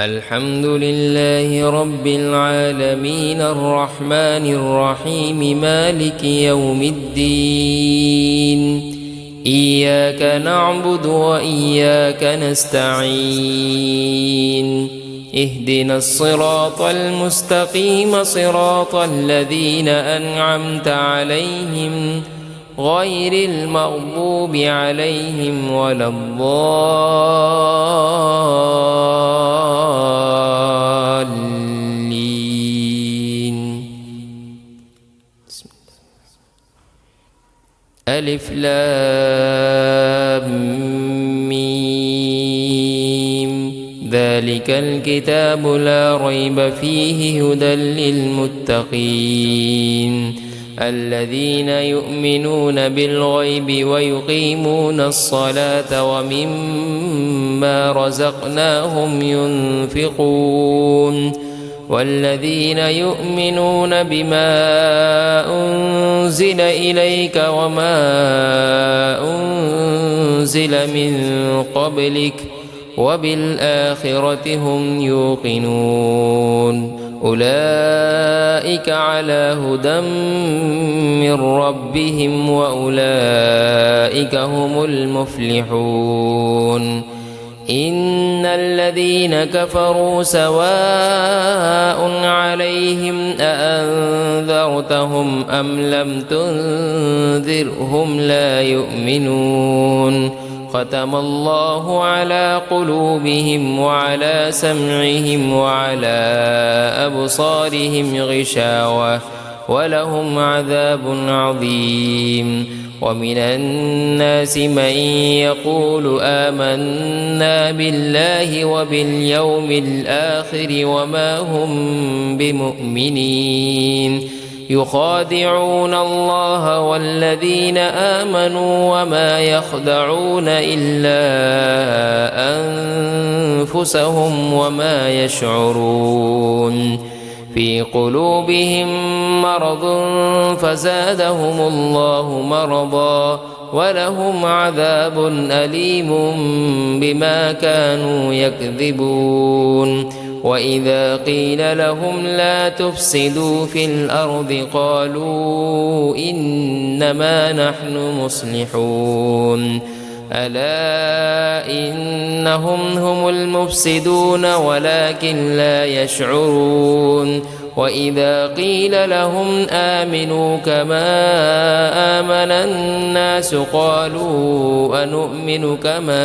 الحمد لله رب العالمين الرحمن الرحيم مالك يوم الدين إياك نعبد وإياك نستعين اهدنا الصراط المستقيم صراط الذين أنعمت عليهم غير المغضوب عليهم ولا الضالين. ألف لام ميم ذلك الكتاب لا ريب فيه هدى للمتقين الذين يؤمنون بالغيب ويقيمون الصلاة ومما رزقناهم ينفقون والذين يؤمنون بما أنزل إليك وما أنزل من قبلك وبالآخرة هم يوقنون أولئك على هدى من ربهم وأولئك هم المفلحون. إن الذين كفروا سواء عليهم أأنذرتهم أم لم تنذرهم لا يؤمنون ختم الله على قلوبهم وعلى سمعهم وعلى أبصارهم غشاوة ولهم عذاب عظيم. ومن الناس من يقول آمنا بالله وباليوم الآخر وما هم بمؤمنين يخادعون الله والذين آمنوا وما يخدعون إلا أنفسهم وما يشعرون. في قلوبهم مرض فزادهم الله مرضا ولهم عذاب أليم بما كانوا يكذبون. وإذا قيل لهم لا تفسدوا في الأرض قالوا إنما نحن مصلحون ألا إنهم هم المفسدون ولكن لا يشعرون. وإذا قيل لهم آمنوا كما آمن الناس قالوا أنؤمن كما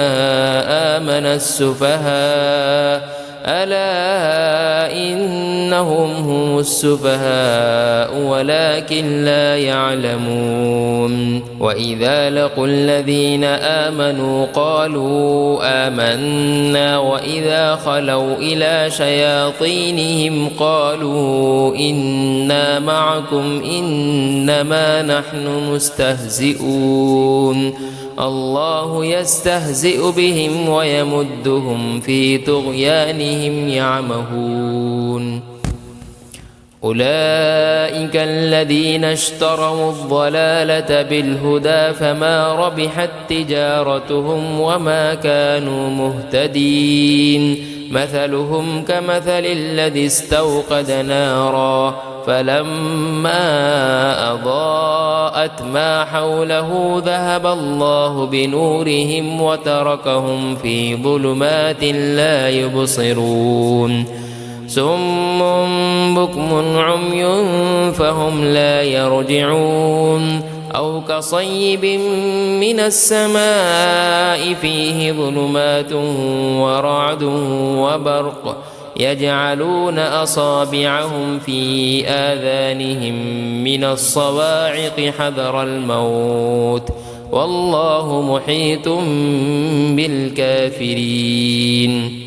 آمن السفهاء ألا إنهم هم السفهاء ولكن لا يعلمون. وإذا لقوا الذين آمنوا قالوا آمنا وإذا خلوا إلى شياطينهم قالوا إنا معكم إنما نحن مستهزئون الله يستهزئ بهم ويمدهم في طغيانهم يعمهون. أولئك الذين اشتروا الضلالة بالهدى فما ربحت تجارتهم وما كانوا مهتدين. مثلهم كمثل الذي استوقد نارا فلما أضاءت ما حوله ذهب الله بنورهم وتركهم في ظلمات لا يبصرون. صم بكم عمي فهم لا يرجعون. أو كصيب من السماء فيه ظلمات ورعد وبرق يجعلون أصابعهم في آذانهم من الصواعق حذر الموت والله محيط بالكافرين.